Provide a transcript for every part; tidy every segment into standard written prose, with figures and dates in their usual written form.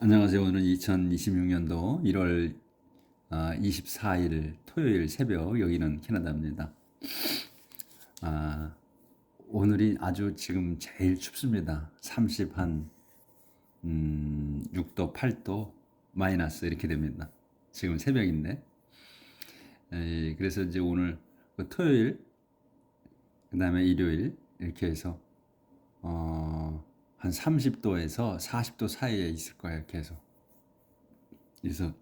안녕하세요. 오늘은 2026년도 1월 24일 토요일 새벽, 여기는 캐나다입니다. 아, 오늘이 아주 지금 제일 춥습니다. 6도, 8도, 마이너스 이렇게 됩니다. 지금 새벽인데. 그래서 이제 오늘 그 토요일, 그 다음에 일요일 이렇게 해서 한 30도에서 40도 사이에 있을 거예요. 계속. 그래서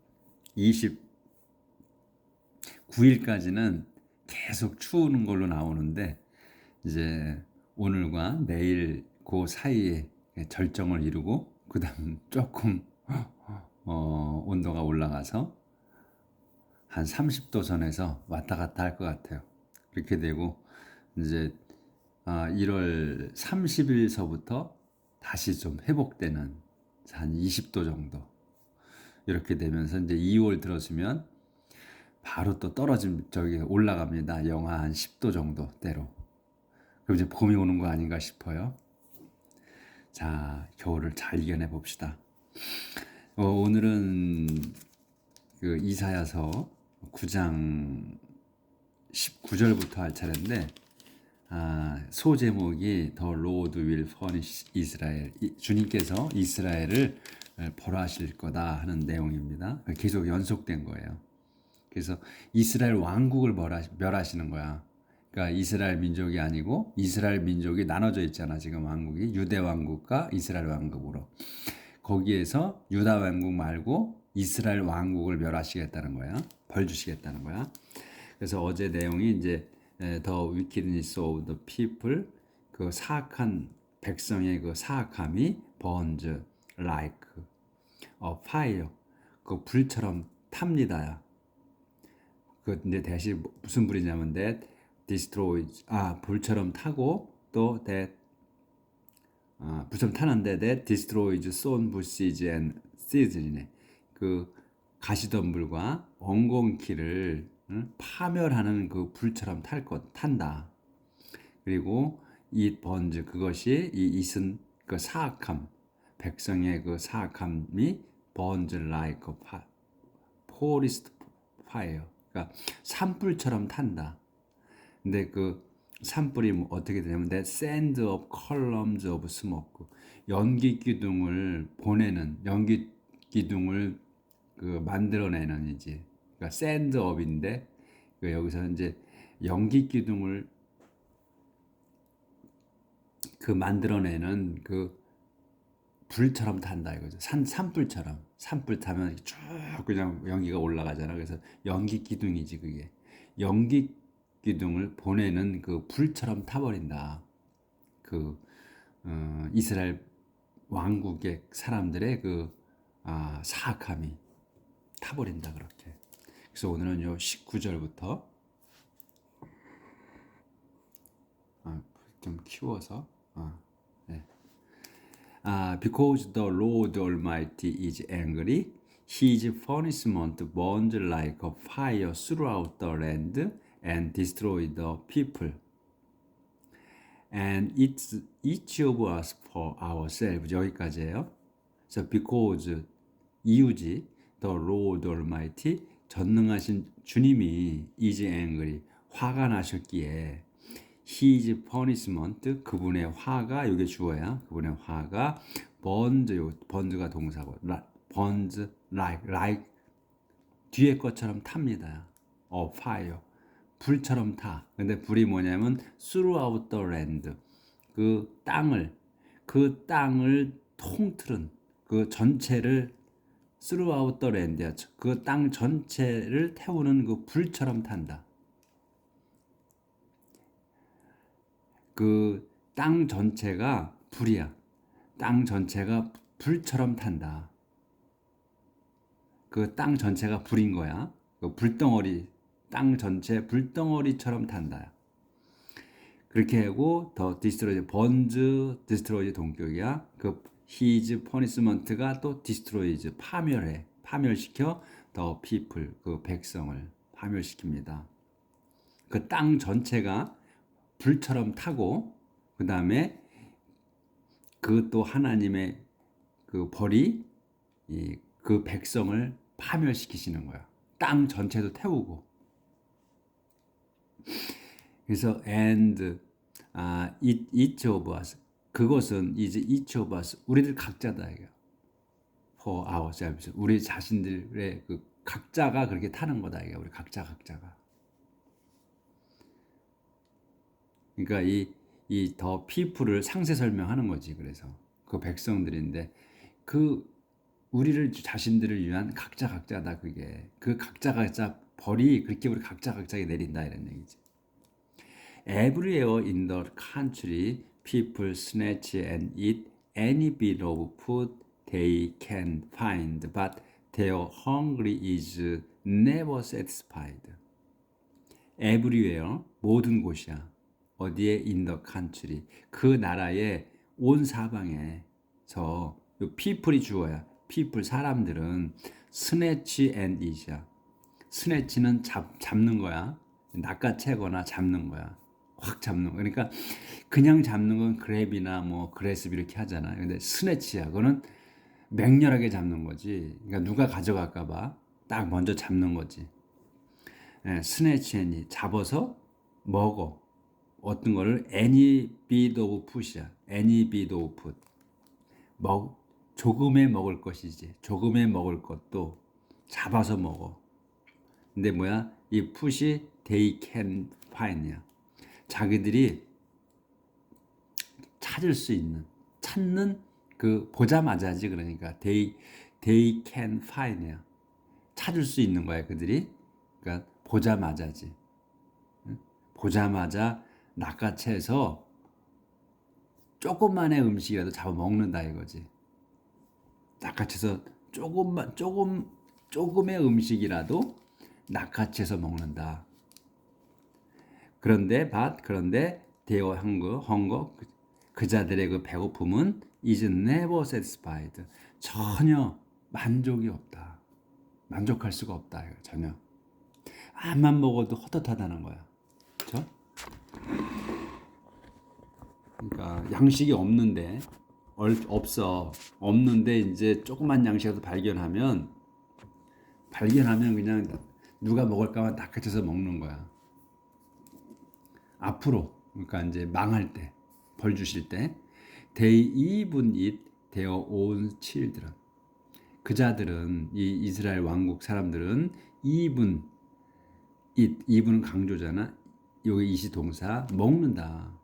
9일까지는 계속 추우는 걸로 나오는데, 이제 오늘과 내일 그 사이에 절정을 이루고 그다음 조금 온도가 올라가서 한 30도 선에서 왔다 갔다 할 것 같아요. 그렇게 되고 이제 1월 30일서부터 다시 좀 회복되는 한 20도 정도 이렇게 되면서 이제 2월 들어서면 바로 또 떨어진 저기 올라갑니다. 영하 한 10도 정도대로. 그럼 이제 봄이 오는 거 아닌가 싶어요. 자, 겨울을 잘 이겨내 봅시다. 오늘은 그 이사야서 9장 19절부터 할 차례인데, 소제목이 The Lord will punish Israel. 주님께서 이스라엘을 벌하실 거다 하는 내용입니다. 계속 연속된 거예요. 그래서 이스라엘 왕국을 멸하시는 거야. 그러니까 이스라엘 민족이 아니고 이스라엘 민족이 나눠져 있잖아. 지금 왕국이 유대 왕국과 이스라엘 왕국으로. 거기에서 유다 왕국 말고 이스라엘 왕국을 멸하시겠다는 거야. 벌 주시겠다는 거야. 그래서 어제 내용이 이제 The wickedness of the people, 그 사악한 백성의 그 사악함이 burns like a fire, 그 불처럼 탑니다. 그 이제 대신 무슨 불이냐면 that destroys, 불처럼 타고 또 that 불처럼 타는데 that destroys sown bushes and seeds이네. 그 가시덤불과 엉겅퀴를 파멸하는 그 불처럼 탄다. 그리고 이 번즈, 그것이 이 이슨 그 사악함, 백성의 그 사악함이 번즈 like a forest fire, 그러니까 산불처럼 탄다. 근데 그 산불이 어떻게 되냐면 that send up columns of smoke, 연기 기둥을 보내는, 연기 기둥을 그 만들어내는, 이제 그러니까 send up인데 그 여기서 이제 연기 기둥을 그 만들어내는 그 불처럼 탄다 이거죠. 산불처럼. 산불 타면 쭉 그냥 연기가 올라가잖아. 그래서 연기 기둥이지 그게. 연기 기둥을 보내는 그 불처럼 타버린다. 그 이스라엘 왕국의 사람들의 그 사악함이 타버린다 그렇게. 그래서 오늘은 요 19절부터 좀 키워서 네. Because the Lord Almighty is angry, His punishment burns like a fire throughout the land and destroys the people. And it's each of us for ourselves. 여기까지예요. 그래서 because 이유지, the Lord Almighty, 전능하신 주님이 is angry, 화가 나셨기에 His punishment, 그분의 화가, 이게 주어야, 그분의 화가 burns, burns가 동사고, burns like 뒤에 것처럼 탑니다. fire, 불처럼 타. 근데 불이 뭐냐면 throughout the land, 그 땅을 통틀은 그 전체를 throughout the land야. 그 땅 전체를 태우는 그 불처럼 탄다. 그 땅 전체가 불이야. 땅 전체가 불처럼 탄다. 그 땅 전체가 불인 거야. 그 불덩어리, 땅 전체 불덩어리처럼 탄다. 그렇게 하고 더 디스트로이즈, 번즈, 디스트로이즈 동격이야. 그 히즈 퍼니스먼트가 또 디스트로이즈, 파멸시켜 더 피플, 그 백성을 파멸시킵니다. 그 땅 전체가 불처럼 타고, 그 다음에 그 또 하나님의 그 벌이 그 백성을 파멸시키시는 거야. 땅 전체도 태우고. 그래서 and each of us, 그것은 이제 each of us, 우리들 각자다 이거. for ourselves, 우리 자신들의 그 각자가 그렇게 타는 거다 이게. 우리 각자가. 그러니까 이 더 people을 상세 설명하는 거지. 그래서 그 백성들인데 그 우리를 자신들을 위한 각자다 그게. 그 각자 벌이 그렇게 우리 각자에게 내린다 이런 얘기지. Everywhere in the country, people snatch and eat any bit of food they can find, but their hunger is never satisfied. Everywhere, 모든 곳이야. 어디에? In the country, 그 나라의 온 사방에서 people이 주어야. people, 사람들은 snatch and eat이야. snatch는 잡는 거야. 낚아채거나 잡는 거야. 확 잡는 거. 그러니까 그냥 잡는 건 그랩이나 뭐 그래스비 이렇게 하잖아요. 근데 스네치야. 그거는 맹렬하게 잡는 거지. 그러니까 누가 가져갈까 봐 딱 먼저 잡는 거지. 스네치니 잡아서 먹어. 어떤 거를 any bit of food이야. any bit of food. 조금에 먹을 것이지. 조금에 먹을 것도 잡아서 먹어. 근데 뭐야? 이 food이 they can find이야. 자기들이 찾을 수 있는, 찾는 그 보자마자지. 그러니까 they can find이야. 찾을 수 있는 거야 그들이. 그러니까 보자마자지. 보자마자 낚아채서 조금만의 음식이라도 잡아 먹는다 이거지. 낚아채서 조금의 음식이라도 낚아채서 먹는다. 그런데 their hunger, 그 자들의 그 배고픔은 is never satisfied. 전혀 만족이 없다. 만족할 수가 없다. 전혀. 암만 먹어도 헛헛하다는 거야. 그렇죠? 그러니까 양식이 없는데 이제 조그만 양식이라도 발견하면 그냥 누가 먹을까만 낚아채서 먹는 거야. 앞으로, 그러니까 이제 망할 때, 벌 주실 때, they even eat their own children. 그 자들은, 이 이스라엘 왕국 사람들은 even은 강조잖아. 여기 이시 동사 먹는다.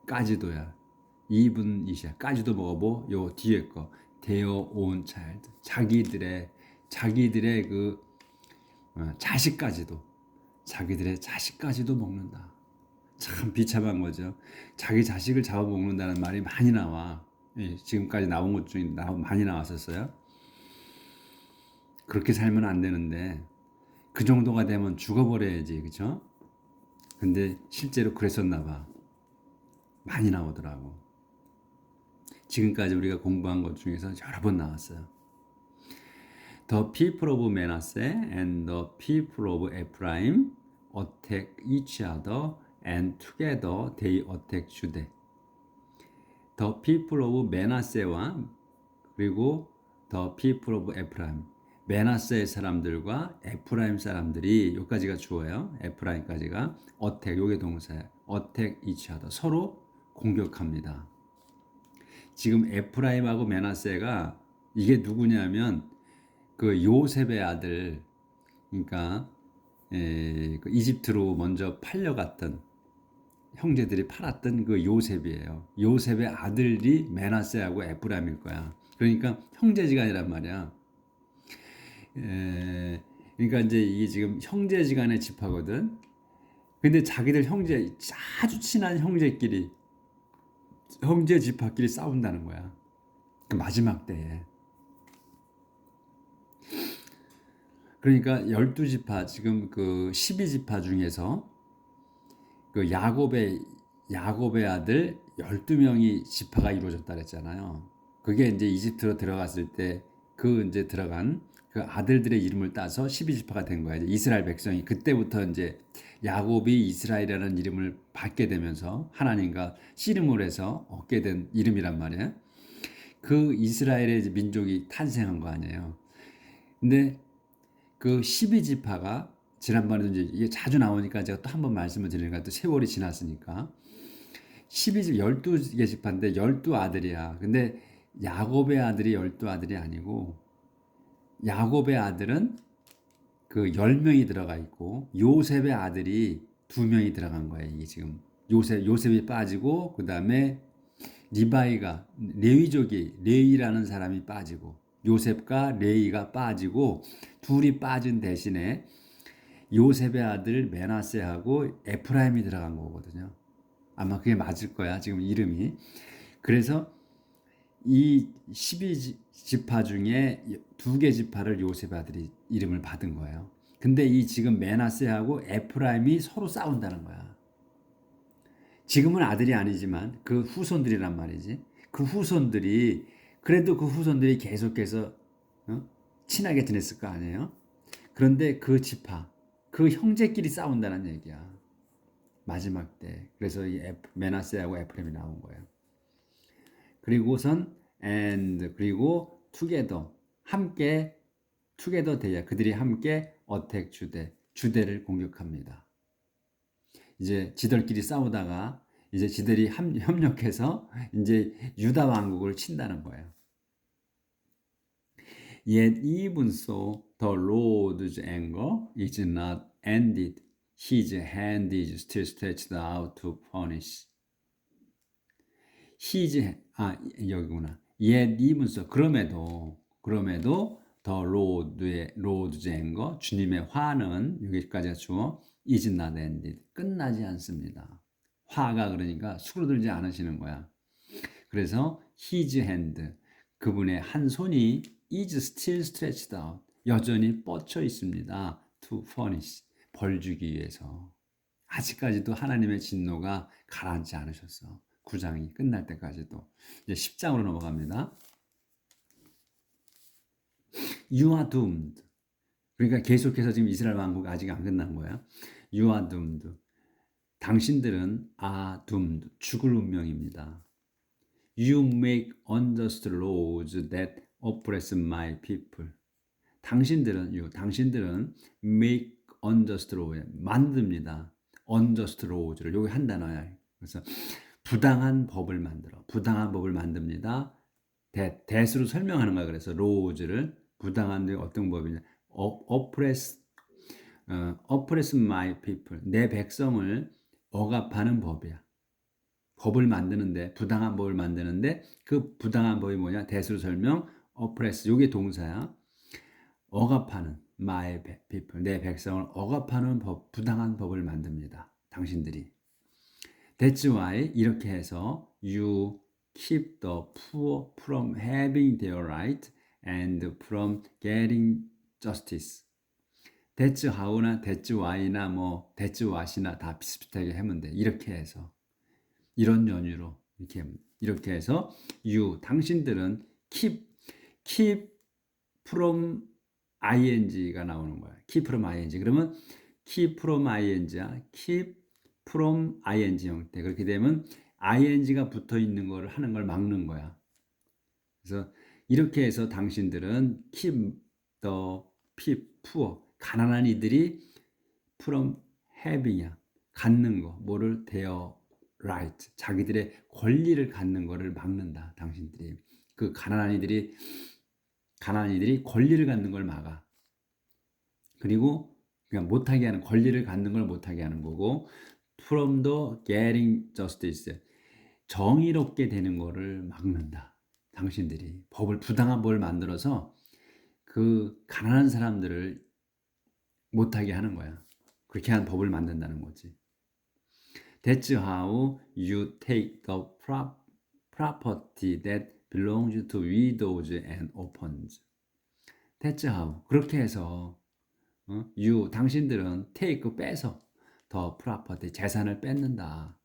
까지도야. even 이시야. 까지도 먹어보. 요 뒤에 거 their own child. 자기들의 그 자식까지도 먹는다. 참 비참한 거죠. 자기 자식을 잡아먹는다는 말이 많이 나와. 지금까지 나온 것 중에 많이 나왔었어요. 그렇게 살면 안 되는데 그 정도가 되면 죽어버려야지. 그렇죠? 근데 실제로 그랬었나 봐. 많이 나오더라고. 지금까지 우리가 공부한 것 중에서 여러 번 나왔어요. The people of Manasseh and the people of Ephraim attack each other and together they attack Judah. The people of Manasseh와 그리고 the people of Ephraim. 메나세의 사람들과 에프라임 사람들이 여기까지가 주어요. 에프라임까지가 attack, 요게 동사예요. attack each other. 서로 공격합니다. 지금 에프라임하고 메나세가 이게 누구냐면 그 요셉의 아들, 그러니까 그 이집트로 먼저 팔려갔던 형제들이 팔았던 그 요셉이에요. 요셉의 아들이 메나세하고 에프라임일 거야. 그러니까 형제지간이란 말이야. 그러니까 이제 이게 지금 형제지간의 집화거든. 근데 자기들 아주 친한 형제 집화끼리 싸운다는 거야. 그 마지막 때에. 그러니까 12지파, 지금 그 12지파 중에서 그 야곱의 아들 12명이 지파가 이루어졌다 그랬잖아요. 그게 이제 이집트로 들어갔을 때 그 이제 들어간 그 아들들의 이름을 따서 12지파가 된 거야. 이제 이스라엘 백성이 그때부터 이제 야곱이 이스라엘이라는 이름을 받게 되면서 하나님과 씨름을 해서 얻게 된 이름이란 말이에요. 그 이스라엘의 민족이 탄생한 거 아니에요. 근데 그 12지파가 지난번에도 이제 이게 자주 나오니까 제가 또 한 번 말씀을 드리니까 또 세월이 지났으니까 12집 12개 지파인데 12아들이야. 근데 야곱의 아들이 12아들이 아니고 야곱의 아들은 그 10명이 들어가 있고 요셉의 아들이 2명이 들어간 거예요. 이게 지금 요셉이 빠지고 그다음에 리바이가 레위족이 레위라는 사람이 빠지고 요셉과 레위가 빠지고 둘이 빠진 대신에 요셉의 아들 메나세하고 에프라임이 들어간 거거든요. 아마 그게 맞을 거야. 지금 이름이. 그래서 이 12지파 중에 2개 지파를 요셉의 아들이 이름을 받은 거예요. 근데 이 지금 메나세하고 에프라임이 서로 싸운다는 거야. 지금은 아들이 아니지만 그 후손들이란 말이지. 그 후손들이 그래도 그 후손들이 계속해서 친하게 지냈을 거 아니에요. 그런데 그 지파, 그 형제끼리 싸운다는 얘기야. 마지막 때. 그래서 이 메나세하고 에프라임이 나온 거예요. 그리고선 and 그리고 together 함께 together 돼야 그들이 함께 어택 주대를 공격합니다. 이제 지들끼리 싸우다가 이제 지들이 협력해서 이제 유다 왕국을 친다는 거예요. Yet even so, the Lord's anger is not ended. His hand is still stretched out to punish. 여기구나. Yet even so, 그럼에도 the Lord's anger, 주님의 화는 여기까지가 주어 is not ended. 끝나지 않습니다. 화가 그러니까 수그러들지 않으시는 거야. 그래서 his hand, 그분의 한 손이 is still stretched out, 여전히 뻗쳐 있습니다. to punish, 벌 주기 위해서. 아직까지도 하나님의 진노가 가라앉지 않으셨어. 9장이 끝날 때까지도. 이제 10장으로 넘어갑니다. You are doomed. 그러니까 계속해서 지금 이스라엘 왕국 아직 안 끝난 거야. You are doomed. 당신들은 are doomed. 죽을 운명입니다. You make unjust laws that oppress my people. 당신들은 make unjust law, 만듭니다. unjust laws를 여기 한 단어야. 그래서 부당한 법을 만듭니다. that으로 설명하는 거야. 그래서 laws를 부당한 어떤 법이냐? oppress my people. 내 백성을 억압하는 법이야. 법을 만드는데 부당한 법을 만드는데 그 부당한 법이 뭐냐? 대수로 설명 oppress 요게 동사야. 억압하는 my people 내 백성을 억압하는 법 부당한 법을 만듭니다. 당신들이. That's why 이렇게 해서 you keep the poor from having their right and from getting justice. That's how나 that's why나 뭐 that's what이나 다 비슷비슷하게 하면 돼. 이렇게 해서 이런 연유로 이렇게 해서 you 당신들은 keep from ing가 나오는 거야. keep from ing. 그러면 keep from ing야. keep from ing 형태. 그렇게 되면 ing가 붙어 있는 거를 하는 걸 막는 거야. 그래서 이렇게 해서 당신들은 keep the poor 가난한 이들이 from having이야. 갖는 거 뭐를 대어 right, 자기들의 권리를 갖는 것을 막는다. 당신들이 그 가난한 이들이 권리를 갖는 걸 막아. 그리고 그냥 못하게 하는 권리를 갖는 걸 못하게 하는 거고, from the getting justice, 정의롭게 되는 거를 막는다. 당신들이 부당한 법을 만들어서 그 가난한 사람들을 못하게 하는 거야. 그렇게 한 법을 만든다는 거지. That's how you take the property that belongs to widows and orphans. That's how. 그렇게 해서 당신들은 take 빼서 the property 재산을 뺏는다.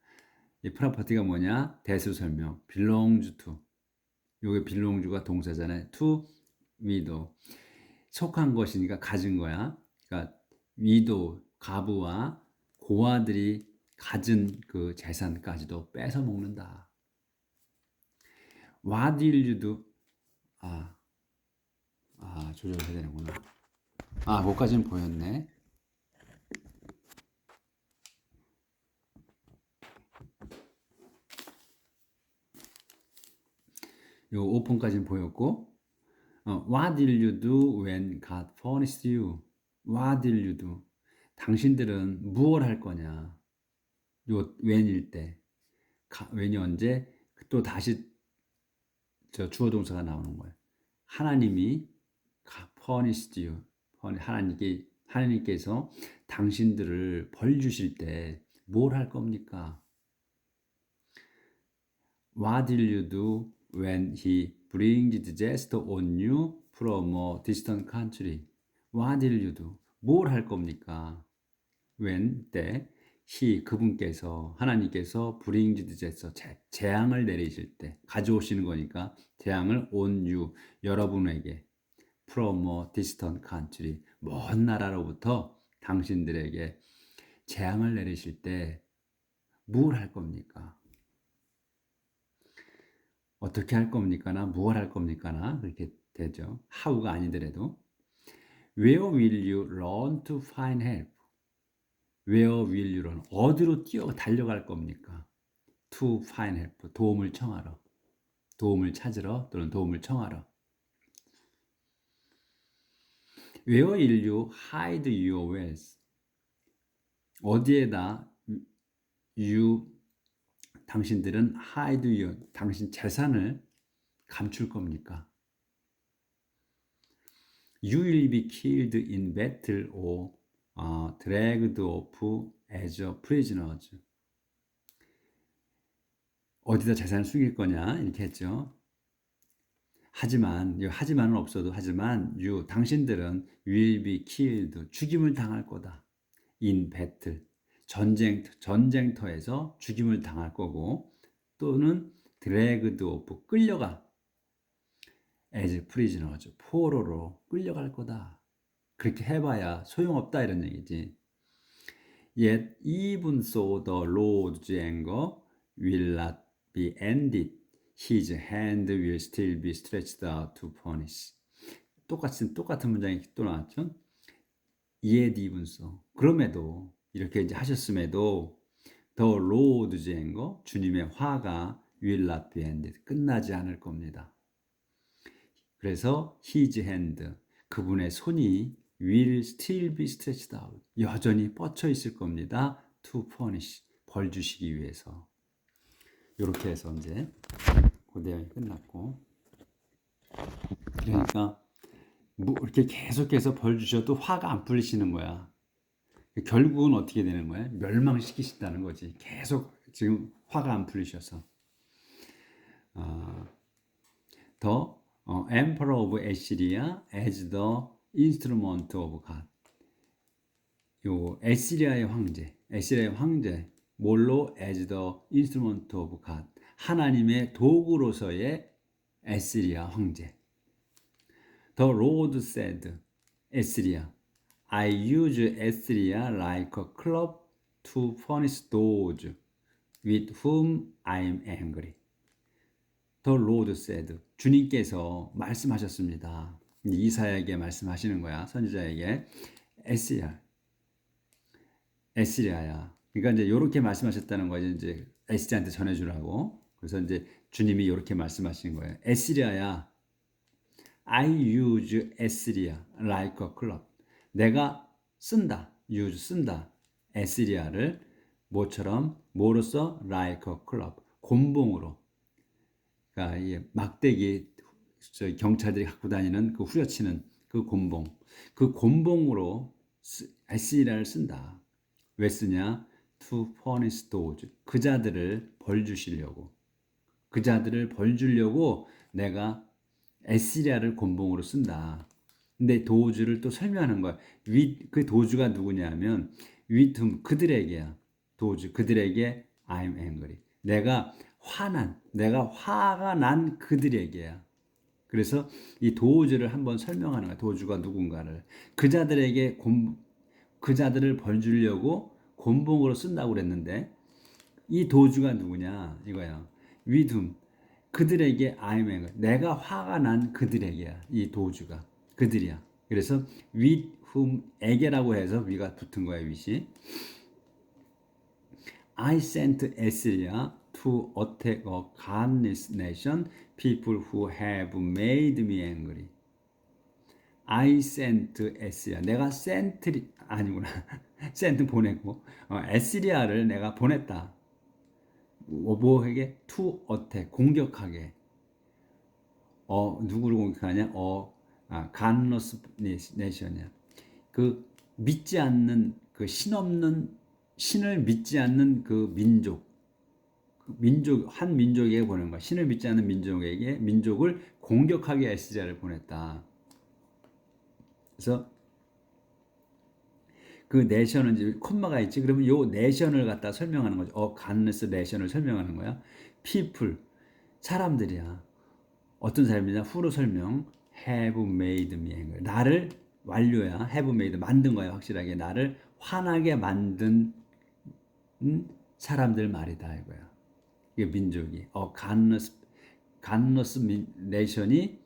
이 property가 뭐냐? 대수 설명. belongs to. 요게 belong가 동사잖아요. to widow. 속한 것이니까 가진 거야. 그러니까 widow 가부와 고아들이 가진 그 재산까지도 뺏어 먹는다. What will you do? 아, 조절해야 되는구나. 그거까지는 보였네. 요 오픈까지는 보였고, What did you do when God punished you? What did you do? 당신들은 무엇 할 거냐? 요 when일 때, when이 언제? 또 다시 저 주어 동사가 나오는 거예요. 하나님이 punished you. 하나님께서 당신들을 벌 주실 때 뭘 할 겁니까? What did you do when he brings disaster on you from a distant country? What did you do? 뭘 할 겁니까? when 때 그분께서 하나님께서 brings disaster 재앙을 내리실 때 가져오시는 거니까 재앙을 on you 여러분에게 from a distant country 먼 나라로부터 당신들에게 재앙을 내리실 때 뭘 할 겁니까? 어떻게 할 겁니까나 무엇 할 겁니까나 그렇게 되죠. how가 아니더라도 where will you run to find help? where will you run? 어디로 달려갈 겁니까? to find help 도움을 청하러 도움을 찾으러 또는 도움을 청하러 where will you hide your wealth? 어디에다 당신들은 hide your 당신 재산을 감출 겁니까? You will be killed in battle or dragged off as a prisoner. 어디다 재산을 숨길 거냐 이렇게 했죠. 하지만은 없어도 당신들은 will be killed 죽임을 당할 거다. in battle 전쟁터에서 죽임을 당할 거고 또는 dragged off 끌려가 as prisoner 포로로 끌려갈 거다. 그렇게 해봐야 소용없다 이런 얘기지. Yet even so the Lord's anger will not be ended. His hand will still be stretched out to punish. 똑같은 문장이 또 나왔죠. Yet even so. 그럼에도 이렇게 이제 하셨음에도 the Lord's anger 주님의 화가 will not be ended. 끝나지 않을 겁니다. 그래서 his hand 그분의 손이 will still be stretched out. 여전히 뻗쳐 있을 겁니다. to punish. 벌 주시기 위해서. 이렇게 해서 이제 그 내용이 끝났고. 그러니까 이렇게 계속해서 벌 주셔도 화가 안 풀리시는 거야. 결국은 어떻게 되는 거야? 멸망시키신다는 거지. 계속 지금 화가 안 풀리셔서. The Emperor of Assyria as the instrument of God. 요 에시리아의 황제 뭘로 as the instrument of God 하나님의 도구로서의 에시리아 황제. The Lord said, 에시리아, I use Assyria like a club to punish those with whom I am angry. The Lord said, 주님께서 말씀하셨습니다. 이사야에게 말씀하시는 거야, 선지자에게. 에시리아야. 그러니까 이제 이렇게 말씀하셨다는 거예요. 이제 에시리아한테 전해주라고. 그래서 이제 주님이 이렇게 말씀하시는 거예요. 에시리아야, I use Assyria like a club. 내가 쓴다. 에시리아를 뭐로써? like a club. 곤봉으로. 그러니까 이 막대기 경찰들이 갖고 다니는 그 후려치는 그 곤봉. 그 곤봉으로 에시리아를 쓴다. 왜 쓰냐? To punish those. 그 자들을 벌 주시려고. 그 자들을 벌 주려고 내가 에시리아를 곤봉으로 쓴다. 근데 도주를 또 설명하는 거야. 그 도주가 누구냐면 with whom 그들에게야. 도주 그들에게 I'm angry. 내가 화가 난 그들에게야. 그래서 이 도주를 한번 설명하는 거야. 도주가 누군가를. 그 자들을 벌 주려고 곤봉으로 쓴다고 그랬는데 이 도주가 누구냐 이거야. with whom 그들에게 I'm angry. 내가 화가 난 그들에게야. 이 도주가 그들이야. 그래서 with whom에게라고 해서 위가 붙은 거야. with이. I sent Assyria to attack a godless nation, people who have made me angry. I sent Assyria. 내가 sent 아니구나. sent 보내고 에스리아를 내가 보냈다. 뭐에게? to attack 공격하게. 누구를 공격하냐? godless nation이야. 그 믿지 않는 그 신없는 신을 믿지 않는 그 민족, 한 민족에게 보낸 거야. 신을 믿지 않는 민족을 공격하게 에스리야를 보냈다. 그래서 그 내션은 이제 콤마가 있지. 그러면 요 내션을 갖다 설명하는 거죠. godless 내션을 설명하는 거야. people 사람들이야. 어떤 사람이냐? 후로 설명. have made me angry. 나를 완료야. have made 만든 거야. 확실하게 나를 화나게 만든 사람들 말이다 이거야. 이게 민족이 godless nation이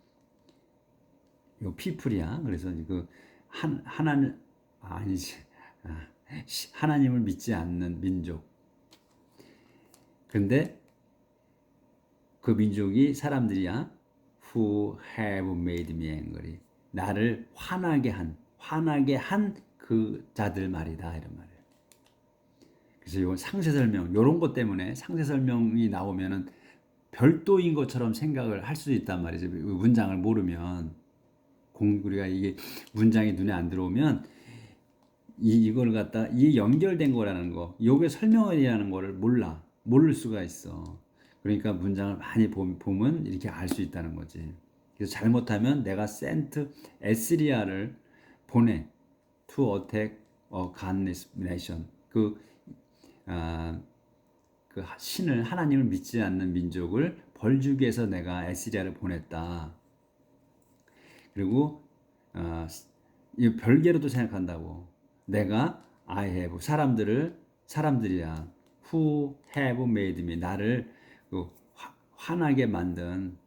요 people이야. 그래서 그 하나님 아니지. 하나님을 믿지 않는 민족. 근데 그 민족이 사람들이야. Who have made me angry. 나를 화나게 한 그 자들 말이다 이런 말이에요. 그래서 이건 상세 설명, 이런 것 때문에 상세 설명이 나오면은 별도인 것처럼 생각을 할 수도 있단 말이죠. 문장을 모르면 우리가 이게 문장이 눈에 안 들어오면 이걸 갖다 이 연결된 거라는 거, 요게 설명이라는 거를 모를 수가 있어. 그러니까 문장을 많이 보면 이렇게 알 수 있다는 거지. 그래서 잘못하면 내가 sent 에스리아를 보내 to attack a godless nation. 그 신을 하나님을 믿지 않는 민족을 벌주기 위해서 내가 에스리아를 보냈다. 그리고 이 별개로도 생각한다고. 내가 I have 사람들이야. Who have made me 나를 화나게 만든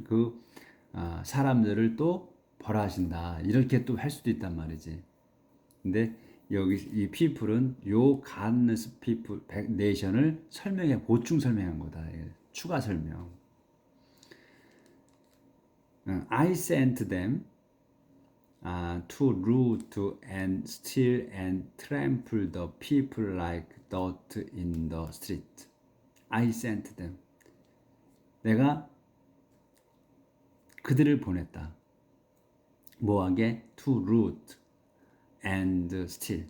그 사람들을 또 벌하신다. 이렇게 또 할 수도 있단 말이지. 근데 여기 이 people은 요 godless people nation을 보충 설명한 거다. 추가 설명. I sent them to root and steal and trample the people like dirt in the street. I sent them. 내가 그들을 보냈다. 뭐하게? To root and steal.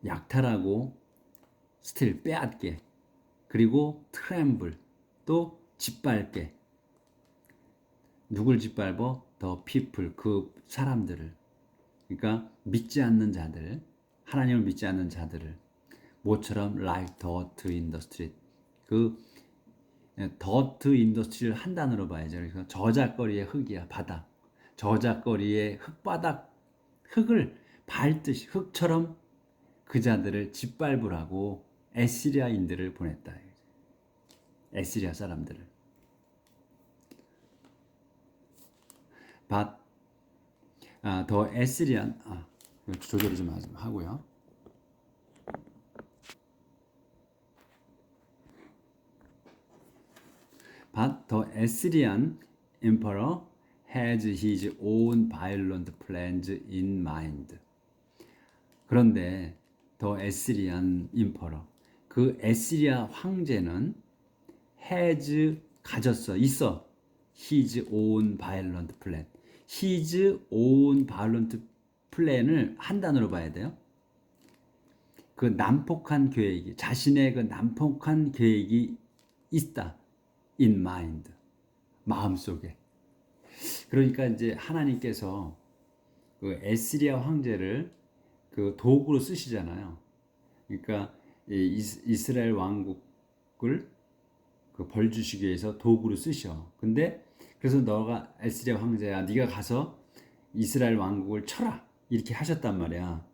약탈하고 steal 빼앗게. 그리고 trample 또 짓밟게. 누굴 짓밟어? The people 그 사람들을. 그러니까 믿지 않는 자들, 하나님을 믿지 않는 자들을 모처럼 like dirt in the street. 그 dirt in the street를 한 단어로 봐야죠. 그래서 저작거리의 흙이야, 바닥. 저작거리의 흙을 밟듯이 흙처럼 그 자들을 짓밟으라고 에스리아인들을 보냈다. 에스리아 사람들을. 더 에스리안 조절을 좀 하고요. But the Assyrian emperor has his own violent plans in mind. 그런데 더 에스리안 임퍼러 그 에스리아 황제는 있어 his own violent plan. his own violent plan을 한 단어로 봐야 돼요. 그 난폭한 계획이 자신의 그 난폭한 계획이 있다. in mind. 마음속에. 그러니까 이제 하나님께서 그 에스리아 황제를 그 도구로 쓰시잖아요. 그러니까 이스라엘 왕국을 그 벌 주시기 위해서 도구로 쓰셔. 근데 그래서 너가 에스리아 황제야, 네가 가서 이스라엘 왕국을 쳐라 이렇게 하셨단 말이야.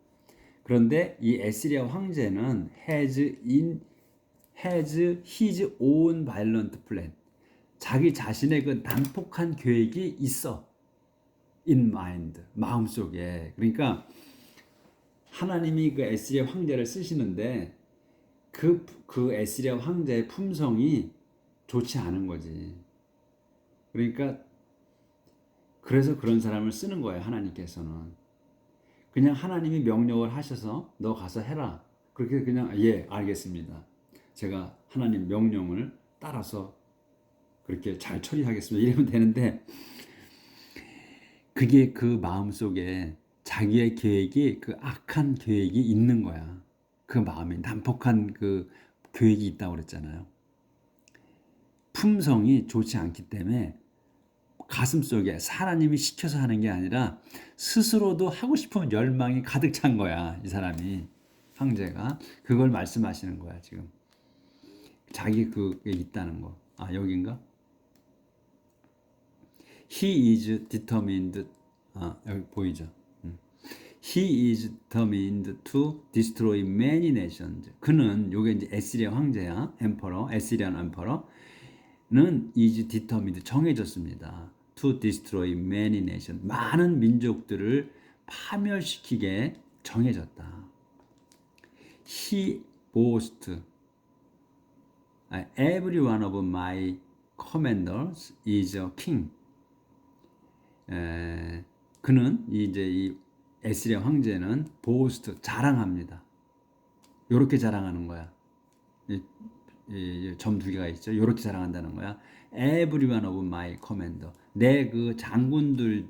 그런데 이 에스리아 황제는 has his own violent plan. 자기 자신의 그 난폭한 계획이 있어. in mind, 마음속에. 그러니까 하나님이 그 에스겔 황제를 쓰시는데 그 에스겔 황제의 품성이 좋지 않은 거지. 그러니까 그래서 그런 사람을 쓰는 거예요, 하나님께서는. 그냥 하나님이 명령을 하셔서 너 가서 해라. 그렇게 그냥 예, 알겠습니다. 제가 하나님 명령을 따라서 그렇게 잘 처리하겠습니다. 이러면 되는데 그게 그 마음속에 자기의 계획이 그 악한 계획이 있는 거야. 그 마음에 난폭한 그 계획이 있다고 그랬잖아요. 품성이 좋지 않기 때문에 가슴속에 하나님이 시켜서 하는 게 아니라 스스로도 하고 싶은 열망이 가득 찬 거야. 이 사람이 황제가 그걸 말씀하시는 거야 지금. 자기 그게 있다는 거. 아 여긴가? He is determined. 아 여기 보이죠? He is determined to destroy many nations. 그는 요게 이제 에스리아 황제야, 엠퍼러, 에스리안 엠퍼러는 is determined 정해졌습니다. To destroy many nations. 많은 민족들을 파멸시키게 정해졌다. He boasts, every one of my commanders is a king. 그는 이제 이 에스리아 황제는 보스트 자랑합니다. 요렇게 자랑하는 거야. 점 두 개가 있죠. 요렇게 자랑한다는 거야. Every one of my commander. 내 그 장군들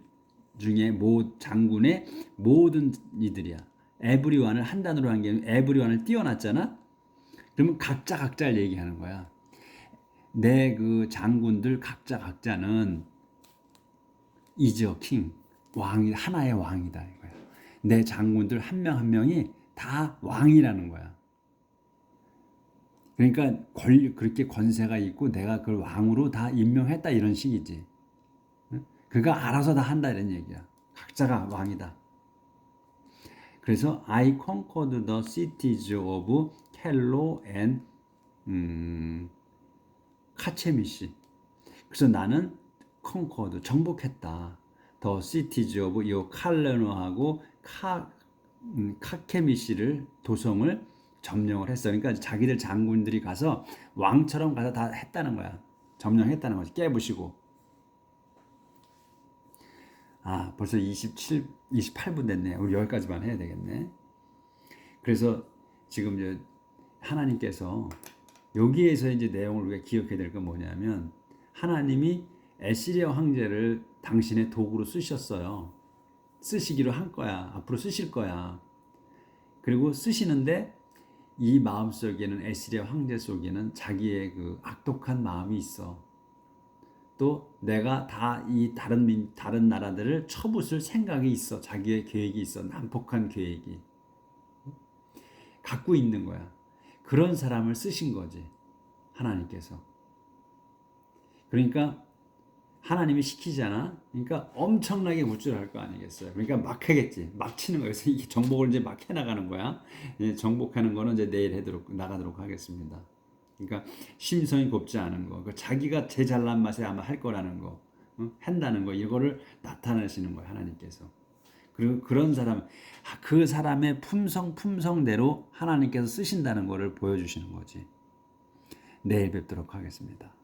중에 장군의 모든 이들이야. everyone을 한 단어로 한 게 everyone을 띄워놨잖아. 그러면 각자를 얘기하는 거야. 내 그 장군들 각자는 is a king. 왕이 하나의 왕이다 이거야. 내 장군들 한 명 한 명이 다 왕이라는 거야. 그러니까 그렇게 권세가 있고 내가 그걸 왕으로 다 임명했다 이런 식이지. 그가 알아서 다 한다 이런 얘기야. 각자가 왕이다. 그래서 I conquered the cities of Kello and 카체미시. 그래서 나는 conquered 정복했다. The cities of 요 칼레노하고 카케미시를 도성을 점령을 했어. 그러니까 자기들 장군들이 가서 왕처럼 가서 다 했다는 거야. 점령했다는 거지. 깨부시고. 아, 벌써 28분 됐네. 우리 여기까지만 해야 되겠네. 그래서 지금 이제 하나님께서 여기에서 이제 내용을 우리가 기억해야 될 건 뭐냐면 하나님이 에스리아 황제를 당신의 도구로 쓰셨어요. 쓰시기로 한 거야. 앞으로 쓰실 거야. 그리고 쓰시는데 이 마음속에는 에스리아 황제 속에는 자기의 그 악독한 마음이 있어. 또 내가 다 이 다른 나라들을 쳐부술 생각이 있어. 자기의 계획이 있어. 난폭한 계획이. 갖고 있는 거야. 그런 사람을 쓰신 거지. 하나님께서. 그러니까 하나님이 시키잖아. 그러니까 엄청나게 우쭐할 거 아니겠어요. 그러니까 막 하겠지. 막 치는 거예요. 그래서 이 정복을 이제 막 해나가는 거야. 정복하는 거는 이제 내일 나가도록 하겠습니다. 그러니까 심성이 곱지 않은 거, 자기가 제 잘난 맛에 아마 할 거라는 거, 한다는 거, 이거를 나타내시는 거예요, 하나님께서. 그리고 그런 사람, 그 사람의 품성대로 하나님께서 쓰신다는 거를 보여주시는 거지. 내일 뵙도록 하겠습니다.